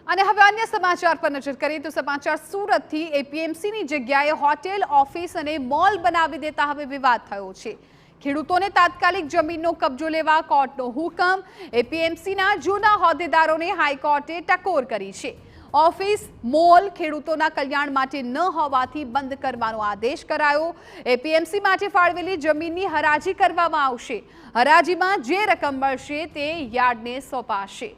અને હવે અન્ય સમાચાર પર નજર કરીએ તો સમાચાર સુરતથી એપીએમસીની જગ્યાએ હોટેલ, ઓફિસ અને મોલ બનાવી દેતા હવે વિવાદ થયો છે। ખેડૂતોને તાત્કાલિક જમીનનો કબજો લેવા કોર્ટનો હુકમ। એપીએમસીના જૂના હોદ્દેદારોને હાઈકોર્ટે ટકોર કરી છે। ઓફિસ, મોલ ખેડૂતોના કલ્યાણ માટે ન હોવાથી બંધ કરવાનો આદેશ કરાયો। એપીએમસી માટે ફાળવેલી જમીનની હરાજી કરવામાં આવશે। હરાજીમાં જે રકમ મળશે તે યાર્ડને સોંપાશે।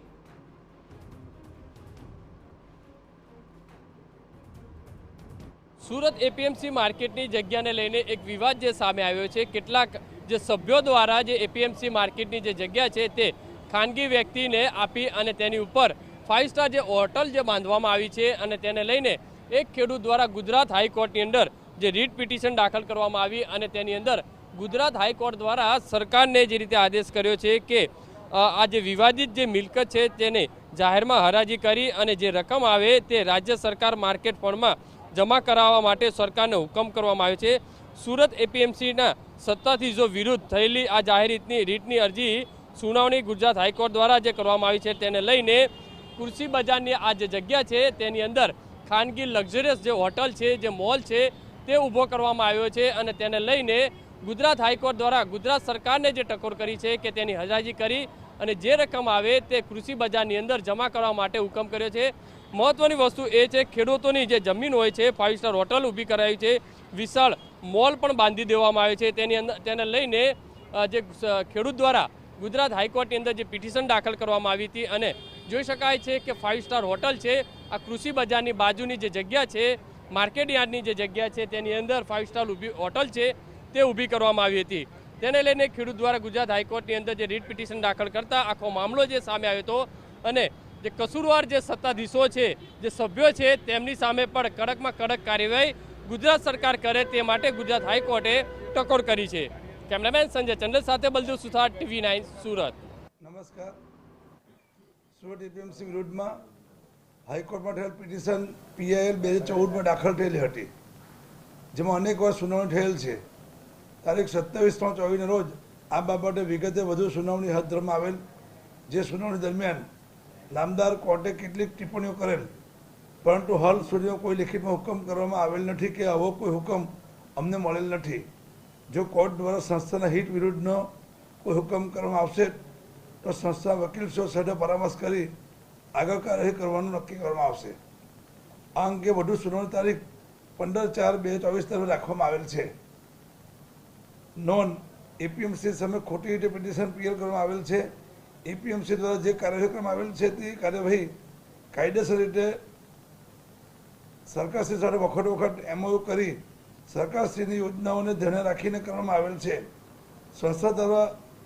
सूरत एपीएमसी मार्केटनी जग्याने लईने एक विवाद जे सामे आव्यो छे। केटलाक जे सभ्यो द्वारा जे एपीएमसी मार्केटनी जे जग्या छे ते खानगी व्यक्तिने आपी अने तेनी उपर 5 स्टार जे होटल जे बांधवामां आवी छे अने तेने लईने एक खेडूत द्वारा गुजरात हाईकोर्टनी अंदर जे रीट पिटिशन दाखल करवामां आवी अने तेनी अंदर गुजरात हाईकोर्ट द्वारा सरकारने जे रीते आदेश कर्यो छे के आ जे विवादित जे मिलकत छे तेने जाहेरमां हराजी करी अने जे रकम आवे ते राज्य सरकार मार्केट फंडमां जमा करावा माटे सरकारने हुकम करवामां आव्यो छे। सूरत एपीएमसीना सत्ताधीशो जो विरुद्ध थयेली आ जाहेर रीटनी अरजी सुनावणी गुजरात हाईकोर्ट द्वारा जे करवामां आवी छे तेने लईने कृषि बजारनी आ जे जग्या छे तेनी अंदर खानगी लग्जरियस जे होटल छे, जे मॉल छे ते ऊभो करवामां आव्यो छे अने तेने लईने गुजरात हाईकोर्ट द्वारा गुजरात सरकारने जे टकोर करी छे के तेनी हराजी करी अने जे रकम आवे ते कृषि बजारनी अंदर जमा करवा माटे हुकम कर्यो छे। महत्वनी वस्तु ए छे खेडूतोनी जे जमीन होय छे 5 स्टार होटल ऊभी कराई छे, विशाल मॉल पण बांधी देवामां आवे छे तेनी अंदर तेने लईने जे खेडूत द्वारा गुजरात हाईकोर्टनी अंदर जे पिटिशन दाखल करवामां आवी हती अने जोई शकाय छे के 5 स्टार होटल छे आ कृषि बजारनी बाजुनी जे जग्या छे मार्केट यार्डनी जे जग्या छे तेनी अंदर 5 स्टार होटल छे ते ऊभी करवामां आवी हती। तेने लईने खेडूत द्वारा गुजरात हाईकोर्टनी अंदर जे रीट पिटिशन दाखल करता आखो मामलो जे सामे आव्यो हतो अने जे कसूरवार जे सत्ताधीशो छे, जे सभ्यो छे तेमनी सामे पण कड़कमां कड़क कार्यवाही गुजरात सरकार करे ते माटे गुजरात हाईकोर्टे टकोर करी छे। कैमरामेन संजय चंद्र साथे बलदेव सुथार, TV9 सूरत। नमस्कार। सूरत एपीएमसी विरुद्धमां हाईकोर्टमां थयेल पिटिशन PIL 2014 में दाखल थयेली हती, जेमां अनेक વાર સુનાવણી થયેલ છે। તારીખ 27/3/24 રોજ આ બાબતે વિગતે વધુ સુનાવણી હાથ ધરવામાં આવેલ, જે સુનાવણી દરમિયાન નામદાર કોર્ટે કેટલીક ટિપ્પણીઓ કરેલ, પરંતુ હાલ સુધીમાં કોઈ લેખિતમાં હુકમ કરવામાં આવેલ નથી કે આવો કોઈ હુકમ અમને મળેલ નથી। જો કોર્ટ દ્વારા સંસ્થાના હિત વિરુદ્ધનો કોઈ હુકમ કરવામાં આવશે તો સંસ્થા વકીલશ્રીઓ સાથે પરામર્શ કરી આગળ કાર્યવાહી કરવાનું નક્કી કરવામાં આવશે। આ અંગે વધુ સુનાવણી તારીખ 15/4/2024 રાખવામાં આવેલ છે। નોંધ એપીએમસી સામે ખોટી રીતે પિટિશન PL કરવામાં આવેલ છે। एपीएमसी द्वारा जे कार्यवाही કરવામાં આવેલ છે તે કાર્યવાહી કાયદેસર રીતે સરકારશ્રી સાથે વખત MOU કરી સરકારશ્રીની યોજનાઓને ધ્યાને રાખીને કરવામાં આવેલ છે। સંસ્થા દ્વારા